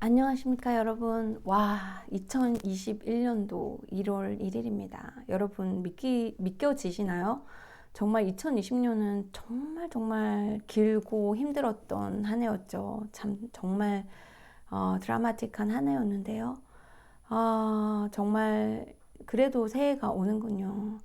안녕하십니까 여러분. 와, 2021년도 1월 1일입니다. 여러분 믿겨지시나요? 정말 2020년은 정말 길고 힘들었던 한 해였죠. 참 정말 드라마틱한 한 해였는데요. 정말 그래도 새해가 오는군요.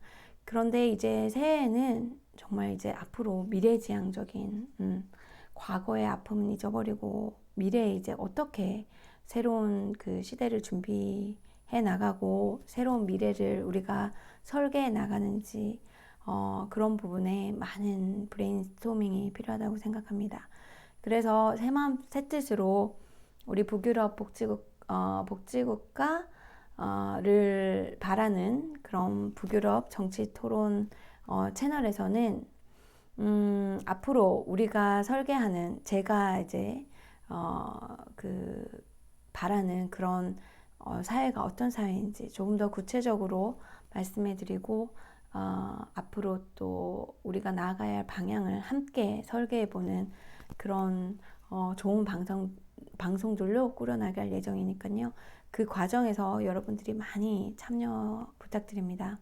그런데 이제 새해에는 정말 이제 앞으로 미래지향적인 과거의 아픔은 잊어버리고 미래에 이제 어떻게 새로운 그 시대를 준비해 나가고 새로운 미래를 우리가 설계해 나가는지 그런 부분에 많은 브레인스토밍이 필요하다고 생각합니다. 그래서 새마음 새뜻으로 우리 북유럽 복지국가를 바라는 그런 북유럽 정치 토론 채널에서는 앞으로 우리가 설계하는 제가 이제 그 바라는 그런 사회가 어떤 사회인지 조금 더 구체적으로 말씀해 드리고 앞으로 또 우리가 나아가야 할 방향을 함께 설계해 보는 그런 좋은 방송들로 꾸려나갈 예정이니까요. 그 과정에서 여러분들이 많이 참여 부탁드립니다.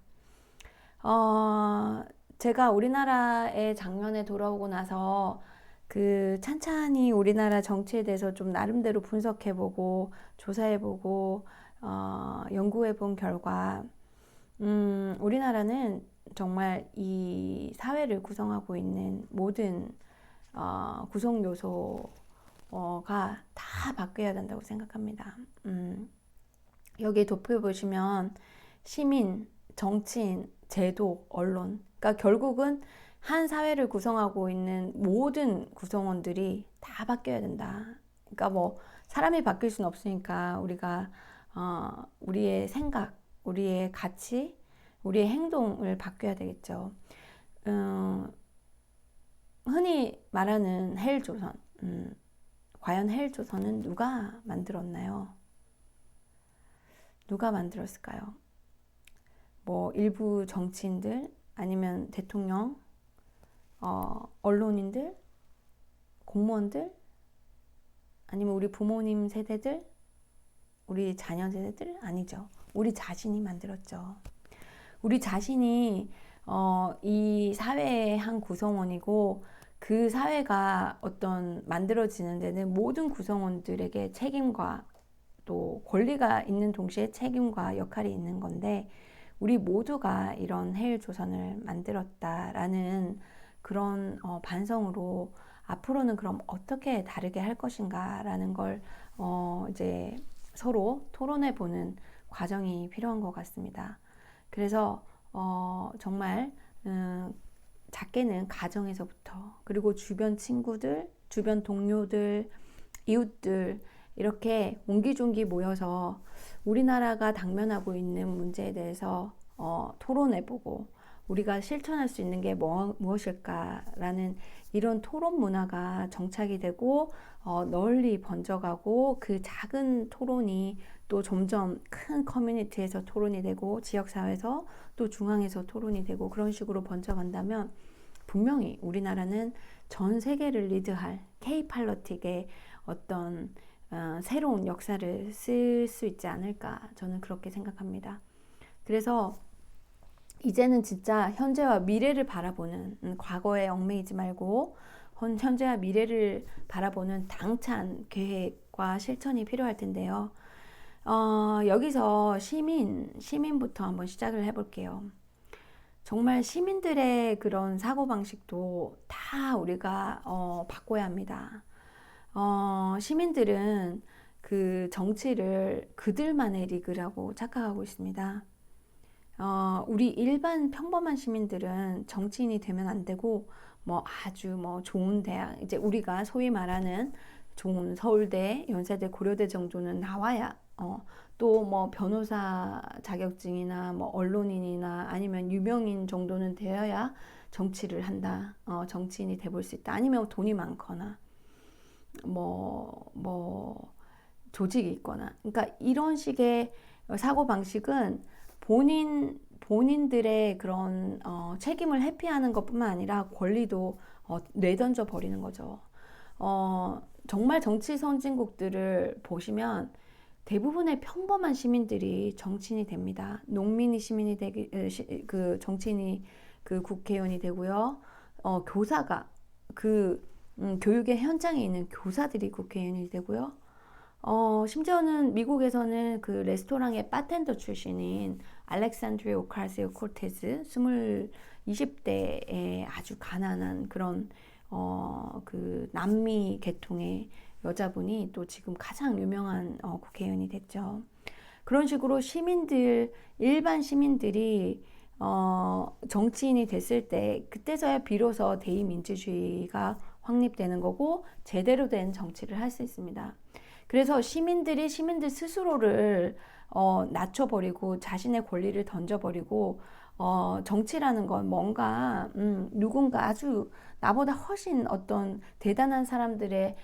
제가 우리나라에 작년에 돌아오고 나서 그 찬찬히 우리나라 정치에 대해서 좀 나름대로 분석해보고 조사해보고 연구해본 결과 우리나라는 정말 이 사회를 구성하고 있는 모든 구성 요소가 다 바뀌어야 된다고 생각합니다. 여기 도표보시면 시민, 정치인, 제도, 언론, 그러니까 결국은 한 사회를 구성하고 있는 모든 구성원들이 다 바뀌어야 된다. 그러니까 뭐 사람이 바뀔 수는 없으니까 우리가 우리의 생각, 우리의 가치, 우리의 행동을 바뀌어야 되겠죠. 흔히 말하는 헬조선, 과연 헬조선은 누가 만들었나요? 누가 만들었을까요? 뭐 일부 정치인들 아니면 대통령, 언론인들, 공무원들, 아니면 우리 부모님 세대들, 우리 자녀 세대들? 아니죠. 우리 자신이 만들었죠. 우리 자신이 이 사회의 한 구성원이고 그 사회가 어떤 만들어지는 데는 모든 구성원들에게 책임과 또 권리가 있는 동시에 책임과 역할이 있는 건데 우리 모두가 이런 해일 조선을 만들었다라는 그런 반성으로 앞으로는 그럼 어떻게 다르게 할 것인가라는 걸 이제 서로 토론해 보는 과정이 필요한 것 같습니다. 그래서 정말 작게는 가정에서부터 그리고 주변 친구들, 주변 동료들, 이웃들 이렇게 옹기종기 모여서 우리나라가 당면하고 있는 문제에 대해서 토론해보고 우리가 실천할 수 있는 게 무엇일까라는 이런 토론 문화가 정착이 되고 널리 번져가고 그 작은 토론이 또 점점 큰 커뮤니티에서 토론이 되고 지역사회에서 또 중앙에서 토론이 되고 그런 식으로 번져간다면 분명히 우리나라는 전 세계를 리드할 K-팔러틱의 어떤 새로운 역사를 쓸 수 있지 않을까 저는 그렇게 생각합니다. 그래서 이제는 진짜 현재와 미래를 바라보는 과거에 얽매이지 말고 현재와 미래를 바라보는 당찬 계획과 실천이 필요할 텐데요. 여기서 시민부터 한번 시작을 해볼게요. 정말 시민들의 그런 사고방식도 다 우리가 바꿔야 합니다. 시민들은 그 정치를 그들만의 리그라고 착각하고 있습니다. 우리 일반 평범한 시민들은 정치인이 되면 안 되고 뭐 아주 뭐 좋은 대학 이제 우리가 소위 말하는 좋은 서울대, 연세대, 고려대 정도는 나와야 또 뭐 변호사 자격증이나 뭐 언론인이나 아니면 유명인 정도는 되어야 정치를 한다. 정치인이 돼볼 수 있다. 아니면 돈이 많거나 뭐 조직이 있거나. 그러니까 이런 식의 사고 방식은 본인들의 그런 책임을 회피하는 것뿐만 아니라 권리도 내던져 버리는 거죠. 정말 정치 선진국들을 보시면 대부분의 평범한 시민들이 정치인이 됩니다. 농민이 시민이 되기, 그 정치인이 그 국회의원이 되고요. 교사가 그 교육의 현장에 있는 교사들이 국회의원이 되고요. 심지어는 미국에서는 그 레스토랑의 바텐더 출신인 알렉산드리아 오카시오 코테즈 20대에 아주 가난한 그런 그 남미 계통의 여자분이 또 지금 가장 유명한 국회의원이 됐죠. 그런 식으로 시민들, 일반 시민들이 정치인이 됐을 때 그때서야 비로소 대의민주주의가 확립되는 거고 제대로 된 정치를 할 수 있습니다. 그래서 시민들 스스로를 낮춰버리고 자신의 권리를 던져버리고 정치라는 건 뭔가 누군가 아주 나보다 훨씬 어떤 대단한 사람들이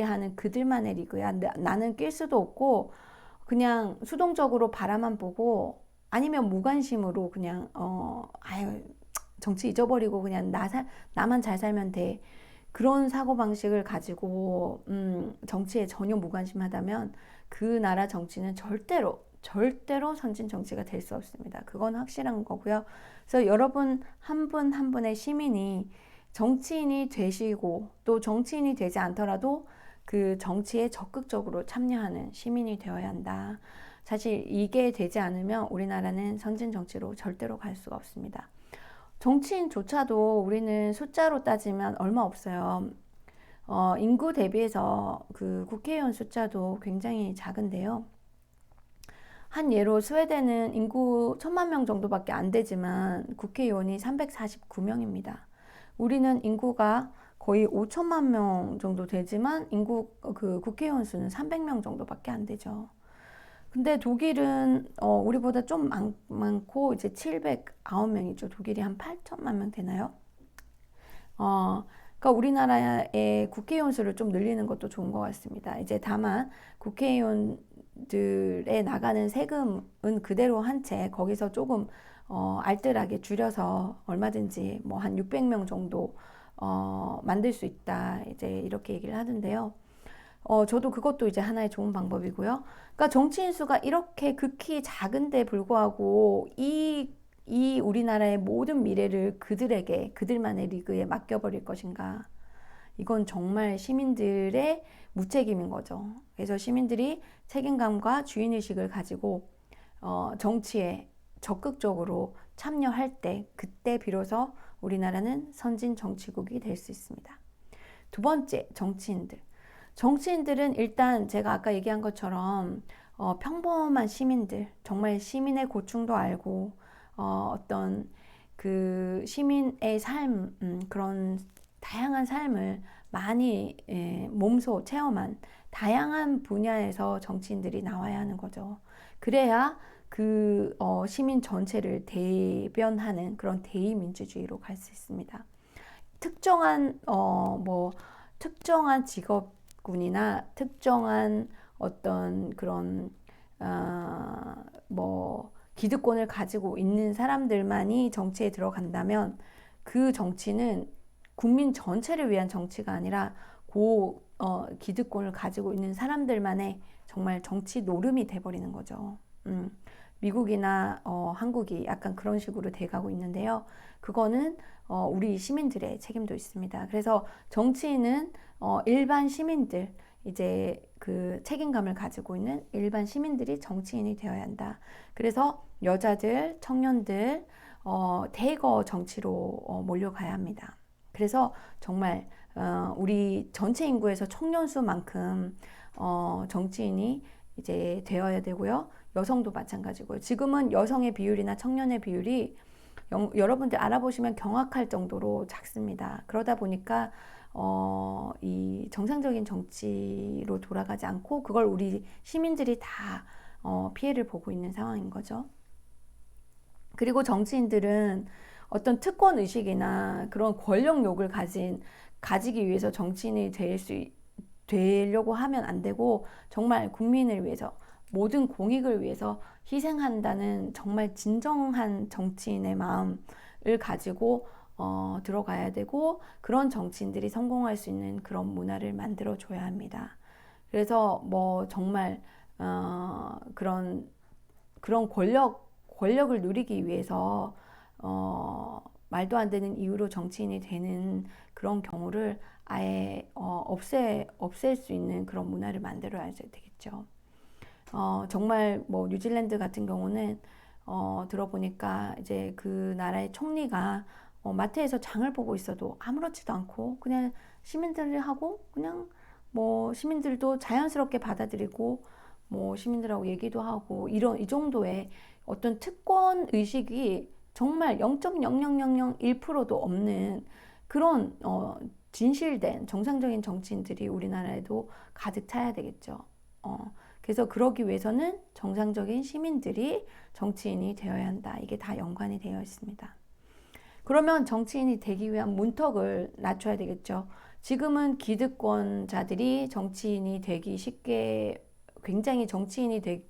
하는 그들만의 리그야. 나는 낄 수도 없고 그냥 수동적으로 바라만 보고 아니면 무관심으로 그냥 아유 정치 잊어버리고 그냥 나만 잘 살면 돼. 그런 사고방식을 가지고 정치에 전혀 무관심하다면 그 나라 정치는 절대로 선진 정치가 될 수 없습니다. 그건 확실한 거고요. 그래서 여러분 한 분 한 분의 시민이 정치인이 되시고 또 정치인이 되지 않더라도 그 정치에 적극적으로 참여하는 시민이 되어야 한다. 사실 이게 되지 않으면 우리나라는 선진 정치로 절대로 갈 수가 없습니다. 정치인조차도 우리는 숫자로 따지면 얼마 없어요. 인구 대비해서 그 국회의원 숫자도 굉장히 작은데요. 한 예로 스웨덴은 인구 1000만 명 정도밖에 안 되지만 국회의원이 349명입니다. 우리는 인구가 거의 5천만 명 정도 되지만 그 국회의원 수는 300명 정도밖에 안 되죠. 근데 독일은 우리보다 좀 많고 이제 709명이죠. 독일이 한 8천만 명 되나요? 그러니까 우리나라의 국회의원 수를 좀 늘리는 것도 좋은 것 같습니다. 이제 다만 국회의원들에 나가는 세금은 그대로 한 채 거기서 조금 알뜰하게 줄여서 얼마든지 뭐 한 600명 정도 만들 수 있다. 이제 이렇게 얘기를 하던데요. 저도 그것도 이제 하나의 좋은 방법이고요. 그러니까 정치인 수가 이렇게 극히 작은데 불구하고 이 우리나라의 모든 미래를 그들만의 리그에 맡겨버릴 것인가. 이건 정말 시민들의 무책임인 거죠. 그래서 시민들이 책임감과 주인의식을 가지고 정치에 적극적으로 참여할 때 그때 비로소 우리나라는 선진 정치국이 될 수 있습니다. 두 번째, 정치인들은 일단 제가 아까 얘기한 것처럼 평범한 시민들, 정말 시민의 고충도 알고 어떤 그 시민의 삶, 그런 다양한 삶을 많이 몸소 체험한 다양한 분야에서 정치인들이 나와야 하는 거죠. 그래야 그 시민 전체를 대변하는 그런 대의민주주의로 갈 수 있습니다. 특정한 직업군이나 특정한 어떤 그런 기득권을 가지고 있는 사람들만이 정치에 들어간다면 그 정치는 국민 전체를 위한 정치가 아니라 기득권을 가지고 있는 사람들만의 정말 정치 노름이 돼버리는 거죠. 미국이나 한국이 약간 그런 식으로 돼가고 있는데요. 그거는 우리 시민들의 책임도 있습니다. 그래서 정치인은 일반 시민들, 이제 그 책임감을 가지고 있는 일반 시민들이 정치인이 되어야 한다. 그래서 여자들, 청년들 대거 정치로 몰려가야 합니다. 그래서 정말 우리 전체 인구에서 청년 수만큼 정치인이 이제 되어야 되고요. 여성도 마찬가지고요. 지금은 여성의 비율이나 청년의 비율이 여러분들 알아보시면 경악할 정도로 작습니다. 그러다 보니까 이 정상적인 정치로 돌아가지 않고 그걸 우리 시민들이 다 피해를 보고 있는 상황인 거죠. 그리고 정치인들은 어떤 특권 의식이나 그런 권력욕을 가지기 위해서 정치인이 되려고 하면 안 되고 정말 국민을 위해서 모든 공익을 위해서 희생한다는 정말 진정한 정치인의 마음을 가지고 들어가야 되고 그런 정치인들이 성공할 수 있는 그런 문화를 만들어 줘야 합니다. 그래서 뭐 정말 그런 권력을 누리기 위해서 말도 안 되는 이유로 정치인이 되는 그런 경우를 아예 없앨 수 있는 그런 문화를 만들어야 되겠죠. 정말 뭐 뉴질랜드 같은 경우는 들어보니까 이제 그 나라의 총리가 마트에서 장을 보고 있어도 아무렇지도 않고 그냥 시민들하고 그냥 뭐 시민들도 자연스럽게 받아들이고 뭐 시민들하고 얘기도 하고 이 정도의 어떤 특권 의식이 정말 0.00001%도 없는 그런 진실된 정상적인 정치인들이 우리나라에도 가득 차야 되겠죠. 그래서 그러기 위해서는 정상적인 시민들이 정치인이 되어야 한다. 이게 다 연관이 되어 있습니다. 그러면 정치인이 되기 위한 문턱을 낮춰야 되겠죠. 지금은 기득권자들이 정치인이 되기 쉽게 굉장히 정치인이 될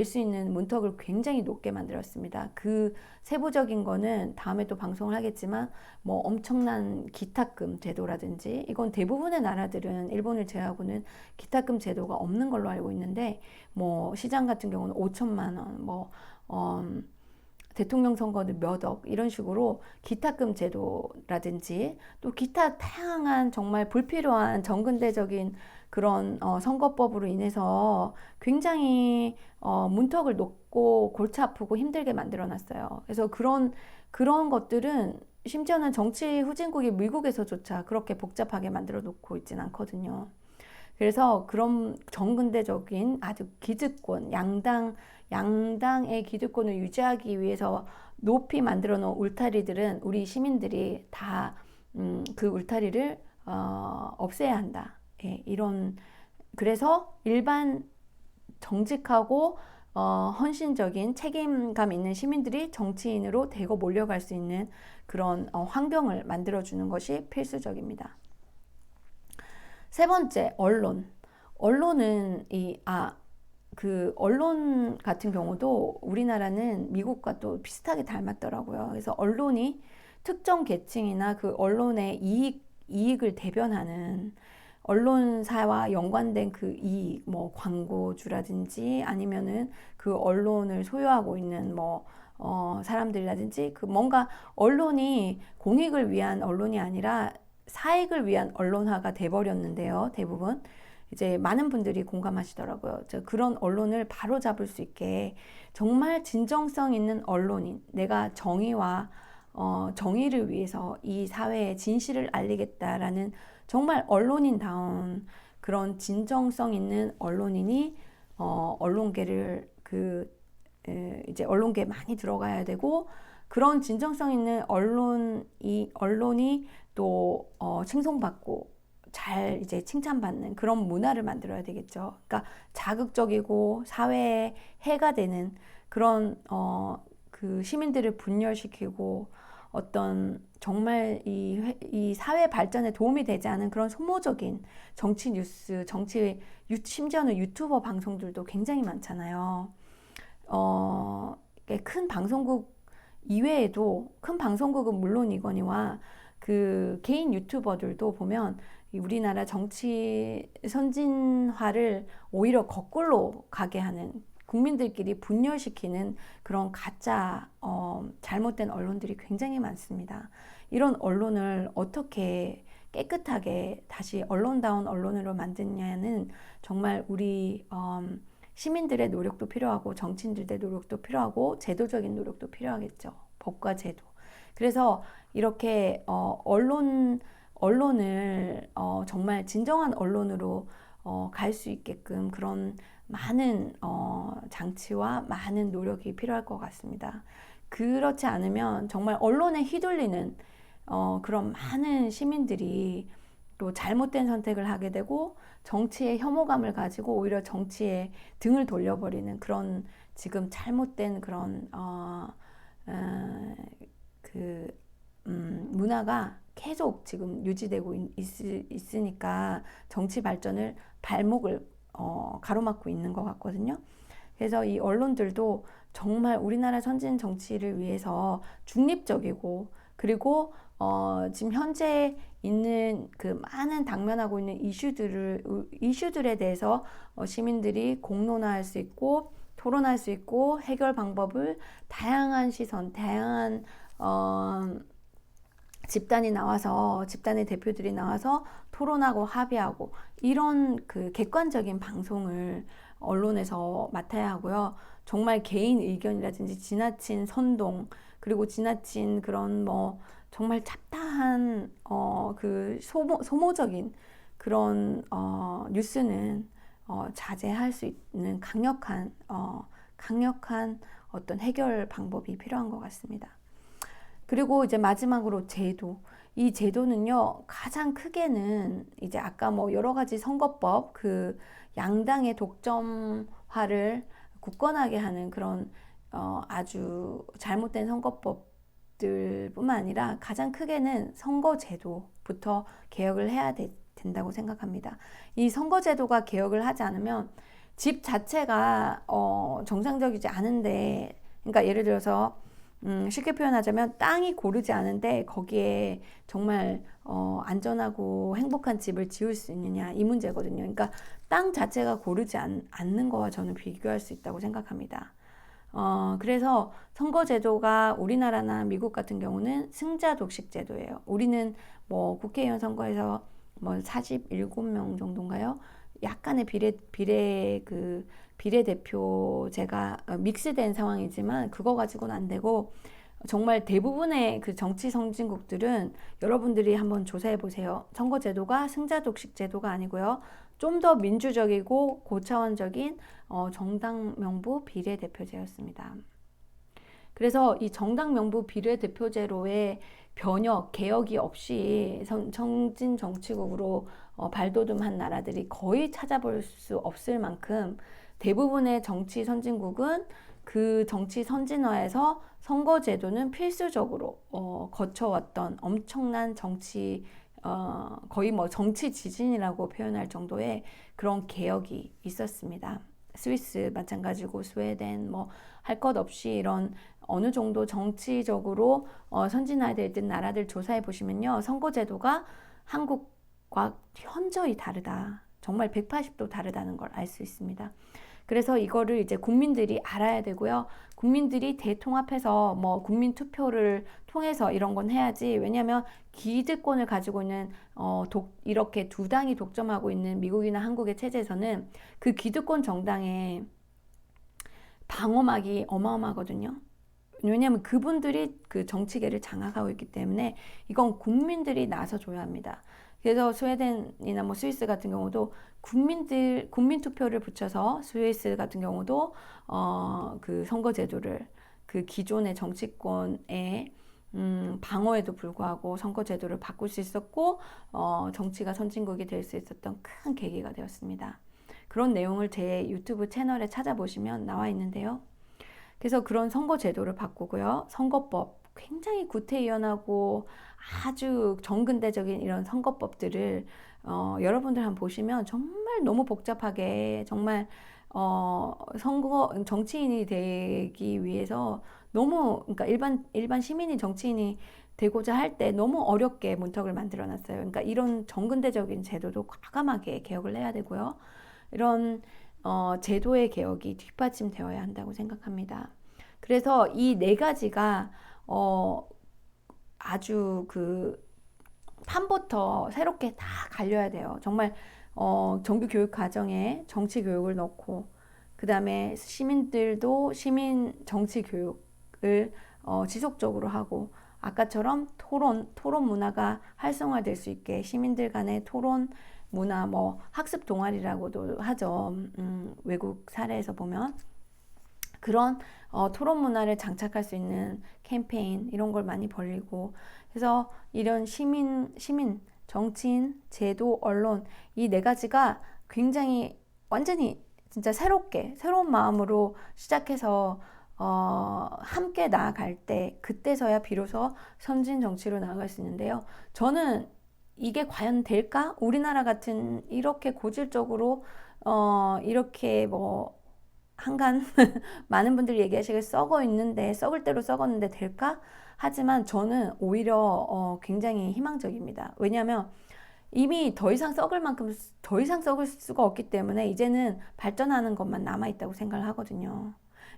수 있는 문턱을 굉장히 높게 만들었습니다. 그 세부적인 거는 다음에 또 방송을 하겠지만 뭐 엄청난 기탁금 제도라든지 이건 대부분의 나라들은 일본을 제외하고는 기탁금 제도가 없는 걸로 알고 있는데 뭐 시장 같은 경우는 5천만 원, 뭐 대통령 선거는 몇 억 이런 식으로 기탁금 제도라든지 또 기타 다양한 정말 불필요한 정근대적인 그런 선거법으로 인해서 굉장히 문턱을 놓고 골치 아프고 힘들게 만들어 놨어요. 그래서 그런 것들은 심지어는 정치 후진국이 미국에서조차 그렇게 복잡하게 만들어 놓고 있진 않거든요. 그래서 그런 정근대적인 아주 기득권, 양당의 기득권을 유지하기 위해서 높이 만들어 놓은 울타리들은 우리 시민들이 다 그 울타리를 없애야 한다. 예, 그래서 일반 정직하고 헌신적인 책임감 있는 시민들이 정치인으로 대거 몰려갈 수 있는 그런 환경을 만들어주는 것이 필수적입니다. 세 번째, 언론. 언론은 그 언론 같은 경우도 우리나라는 미국과 또 비슷하게 닮았더라고요. 그래서 언론이 특정 계층이나 그 언론의 이익을 대변하는 언론사와 연관된 그 이익, 뭐 광고주라든지 아니면은 그 언론을 소유하고 있는 뭐 사람들이라든지 그 뭔가 언론이 공익을 위한 언론이 아니라 사익을 위한 언론화가 돼버렸는데요. 대부분 이제 많은 분들이 공감하시더라고요. 그런 언론을 바로 잡을 수 있게 정말 진정성 있는 언론인, 내가 정의와 정의를 위해서 이 사회의 진실을 알리겠다라는 정말 언론인다운 그런 진정성 있는 언론인이 언론계를 이제 언론계에 많이 들어가야 되고 그런 진정성 있는 언론이 또 칭송받고 잘 이제 칭찬받는 그런 문화를 만들어야 되겠죠. 그러니까 자극적이고 사회에 해가 되는 그런 그 시민들을 분열시키고 어떤 정말 이 사회 발전에 도움이 되지 않은 그런 소모적인 정치 뉴스, 심지어는 유튜버 방송들도 굉장히 많잖아요. 큰 방송국 이외에도 큰 방송국은 물론이거니와 그 개인 유튜버들도 보면 우리나라 정치 선진화를 오히려 거꾸로 가게 하는 국민들끼리 분열시키는 그런 가짜 잘못된 언론들이 굉장히 많습니다. 이런 언론을 어떻게 깨끗하게 다시 언론다운 언론으로 만드냐는 정말 우리 시민들의 노력도 필요하고 정치인들의 노력도 필요하고 제도적인 노력도 필요하겠죠. 법과 제도. 그래서 이렇게 언론을 정말 진정한 언론으로 갈 수 있게끔 그런 많은 장치와 많은 노력이 필요할 것 같습니다. 그렇지 않으면 정말 언론에 휘둘리는 그런 많은 시민들이 또 잘못된 선택을 하게 되고 정치에 혐오감을 가지고 오히려 정치에 등을 돌려버리는 그런 지금 잘못된 그런 문화가 계속 지금 유지되고 있으니까 정치 발전을 발목을 가로막고 있는 것 같거든요. 그래서 이 언론들도 정말 우리나라 선진 정치를 위해서 중립적이고 그리고 지금 현재 있는 그 많은 당면하고 있는 이슈들에 대해서 시민들이 공론화할 수 있고 토론할 수 있고 해결 방법을 다양한 시선, 다양한 집단의 대표들이 나와서 토론하고 합의하고 이런 그 객관적인 방송을 언론에서 맡아야 하고요. 정말 개인 의견이라든지 지나친 선동 그리고 지나친 그런 뭐 정말 잡다한 그 소모적인 그런 뉴스는 자제할 수 있는 강력한 어떤 해결 방법이 필요한 것 같습니다. 그리고 이제 마지막으로 제도. 이 제도는요, 가장 크게는 이제 아까 뭐 여러 가지 선거법, 그 양당의 독점화를 굳건하게 하는 그런 아주 잘못된 선거법들뿐만 아니라 가장 크게는 선거제도부터 개혁을 해야 된다고 생각합니다. 이 선거제도가 개혁을 하지 않으면 집 자체가 정상적이지 않은데, 그러니까 예를 들어서 쉽게 표현하자면 땅이 고르지 않은데 거기에 정말 안전하고 행복한 집을 지을 수 있느냐 이 문제거든요. 그러니까 땅 자체가 고르지 않는 거와 저는 비교할 수 있다고 생각합니다. 그래서 선거제도가 우리나라나 미국 같은 경우는 승자 독식 제도예요. 우리는 뭐 국회의원 선거에서 뭐 47명 정도인가요? 약간의 비례대표제가 믹스된 상황이지만 그거 가지고는 안 되고 정말 대부분의 그 정치 선진국들은 여러분들이 한번 조사해 보세요. 선거제도가 승자 독식 제도가 아니고요. 좀 더 민주적이고 고차원적인 정당 명부 비례대표제였습니다. 그래서 이 정당 명부 비례대표제로의 변혁, 개혁이 없이 선진 정치국으로 발돋움한 나라들이 거의 찾아볼 수 없을 만큼 대부분의 정치 선진국은 그 정치 선진화에서 선거제도는 필수적으로 거쳐왔던 엄청난 정치 거의 뭐 정치 지진이라고 표현할 정도의 그런 개혁이 있었습니다. 스위스 마찬가지고 스웨덴 뭐 할 것 없이 이런 어느 정도 정치적으로 선진화되던 나라들 조사해 보시면요. 선거제도가 한국과 현저히 다르다. 정말 180도 다르다는 걸 알 수 있습니다. 그래서 이거를 이제 국민들이 알아야 되고요. 국민들이 대통합해서 뭐 국민 투표를 통해서 이런 건 해야지. 왜냐하면 기득권을 가지고 있는 이렇게 두 당이 독점하고 있는 미국이나 한국의 체제에서는 그 기득권 정당의 방어막이 어마어마하거든요. 왜냐하면 그분들이 그 정치계를 장악하고 있기 때문에 이건 국민들이 나서줘야 합니다. 그래서 스웨덴이나 뭐 스위스 같은 경우도 국민 투표를 붙여서 스위스 같은 경우도 그 선거제도를 그 기존의 정치권의 방어에도 불구하고 선거제도를 바꿀 수 있었고 정치가 선진국이 될 수 있었던 큰 계기가 되었습니다. 그런 내용을 제 유튜브 채널에 찾아보시면 나와 있는데요. 그래서 그런 선거제도를 바꾸고요. 선거법, 굉장히 구태의연하고 아주 정근대적인 이런 선거법들을 여러분들 한번 보시면 정말 너무 복잡하게 정말 정치인이 되기 위해서 너무 그러니까 일반 시민이 정치인이 되고자 할 때 너무 어렵게 문턱을 만들어 놨어요. 그러니까 이런 정근대적인 제도도 과감하게 개혁을 해야 되고요. 이런 제도의 개혁이 뒷받침되어야 한다고 생각합니다. 그래서 이 네 가지가 아주 그 판부터 새롭게 다 갈려야 돼요. 정말 정규 교육 과정에 정치 교육을 넣고 그 다음에 시민들도 시민 정치 교육을 지속적으로 하고 아까처럼 토론 문화가 활성화될 수 있게 시민들 간의 토론 문화, 뭐 학습 동아리라고도 하죠. 외국 사례에서 보면 그런 토론 문화를 장착할 수 있는 캠페인 이런 걸 많이 벌리고 그래서 이런 시민, 정치인, 제도, 언론 이 네 가지가 굉장히 완전히 진짜 새로운 마음으로 시작해서 함께 나아갈 때 그때서야 비로소 선진 정치로 나아갈 수 있는데요. 저는 이게 과연 될까? 우리나라 같은 이렇게 고질적으로 이렇게 뭐 한간 많은 분들이 얘기하시길 썩을 대로 썩었는데 될까? 하지만 저는 오히려 굉장히 희망적입니다. 왜냐하면 이미 더 이상 썩을 만큼 더 이상 썩을 수가 없기 때문에 이제는 발전하는 것만 남아있다고 생각을 하거든요.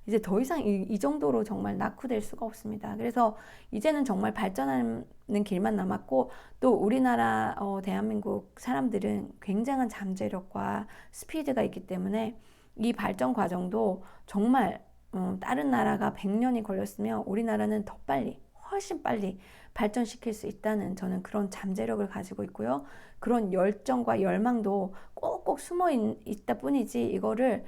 이제 더 이상 이 정도로 정말 낙후될 수가 없습니다. 그래서 이제는 정말 발전하는 길만 남았고, 또 우리나라 대한민국 사람들은 굉장한 잠재력과 스피드가 있기 때문에 이 발전 과정도 정말 다른 나라가 100년이 걸렸으면 우리나라는 더 빨리, 훨씬 빨리 발전시킬 수 있다는, 저는 그런 잠재력을 가지고 있고요. 그런 열정과 열망도 꼭꼭 숨어 있다 뿐이지, 이거를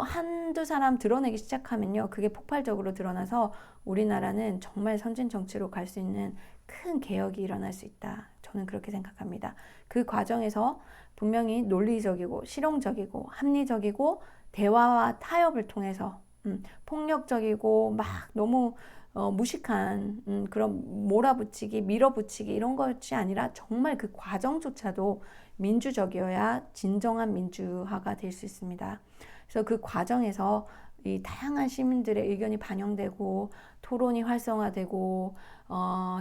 한두 사람 드러내기 시작하면요, 그게 폭발적으로 드러나서 우리나라는 정말 선진 정치로 갈 수 있는 큰 개혁이 일어날 수 있다. 저는 그렇게 생각합니다. 그 과정에서 분명히 논리적이고 실용적이고 합리적이고 대화와 타협을 통해서 폭력적이고 막 너무 무식한 그런 몰아붙이기, 밀어붙이기 이런 것이 아니라 정말 그 과정조차도 민주적이어야 진정한 민주화가 될 수 있습니다. 그래서 그 과정에서 이 다양한 시민들의 의견이 반영되고 토론이 활성화되고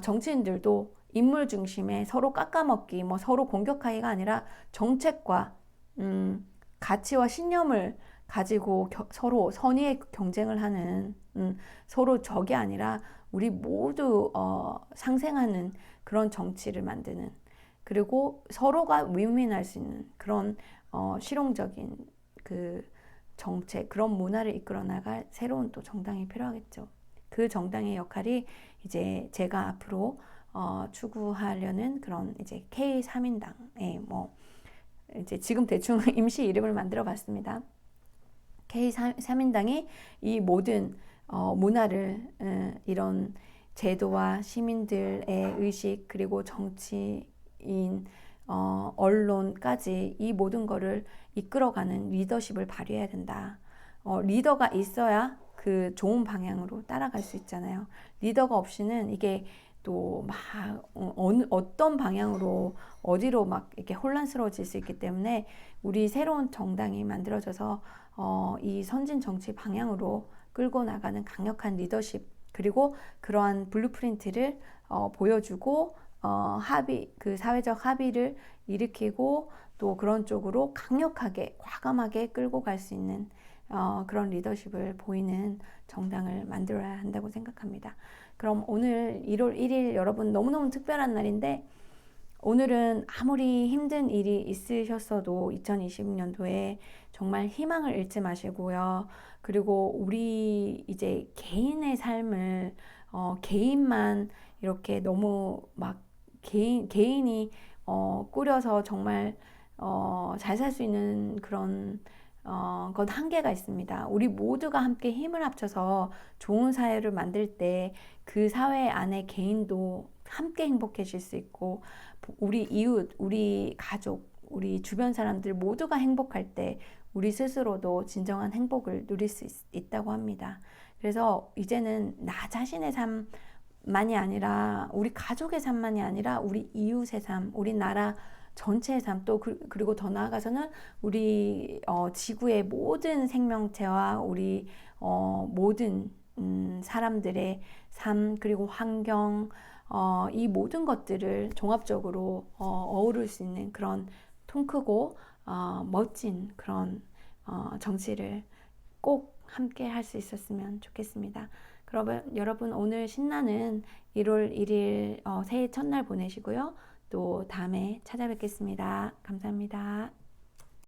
정치인들도 인물 중심의 서로 깎아먹기, 뭐 서로 공격하기가 아니라 정책과 가치와 신념을 가지고 서로 선의의 경쟁을 하는, 서로 적이 아니라 우리 모두 상생하는 그런 정치를 만드는, 그리고 서로가 윈윈할 수 있는 그런 실용적인 그 정책, 그런 문화를 이끌어 나갈 새로운 또 정당이 필요하겠죠. 그 정당의 역할이 이제 제가 앞으로 추구하려는 그런 이제 K3인당의 뭐 이제 지금 대충 임시 이름을 만들어 봤습니다. K3인당이 이 모든 문화를, 이런 제도와 시민들의 의식, 그리고 정치인, 언론까지 이 모든 거를 이끌어가는 리더십을 발휘해야 된다. 리더가 있어야 그 좋은 방향으로 따라갈 수 있잖아요. 리더가 없이는 이게 또 막 어떤 방향으로 어디로 막 이렇게 혼란스러워질 수 있기 때문에 우리 새로운 정당이 만들어져서 이 선진 정치 방향으로 끌고 나가는 강력한 리더십, 그리고 그러한 블루프린트를 보여주고 그 사회적 합의를 일으키고 또 그런 쪽으로 강력하게 과감하게 끌고 갈 수 있는 그런 리더십을 보이는 정당을 만들어야 한다고 생각합니다. 그럼 오늘 1월 1일 여러분 너무너무 특별한 날인데, 오늘은 아무리 힘든 일이 있으셨어도 2020년도에 정말 희망을 잃지 마시고요. 그리고 우리 이제 개인의 삶을 개인만 이렇게 너무 막 개인이 꾸려서 정말 잘 살 수 있는 그런 건 한계가 있습니다. 우리 모두가 함께 힘을 합쳐서 좋은 사회를 만들 때 그 사회 안에 개인도 함께 행복해질 수 있고, 우리 이웃, 우리 가족, 우리 주변 사람들 모두가 행복할 때 우리 스스로도 진정한 행복을 누릴 수 있다고 합니다. 그래서 이제는 나 자신의 삶만이 아니라, 우리 가족의 삶만이 아니라 우리 이웃의 삶, 우리 나라 전체의 삶, 또 그리고 더 나아가서는 우리 지구의 모든 생명체와 우리 모든 사람들의 삶, 그리고 환경, 이 모든 것들을 종합적으로 어우를 수 있는 그런 통크고 멋진 그런 정치를 꼭 함께 할 수 있었으면 좋겠습니다. 그러면 여러분 오늘 신나는 1월 1일 새해 첫날 보내시고요. 또 다음에 찾아뵙겠습니다. 감사합니다.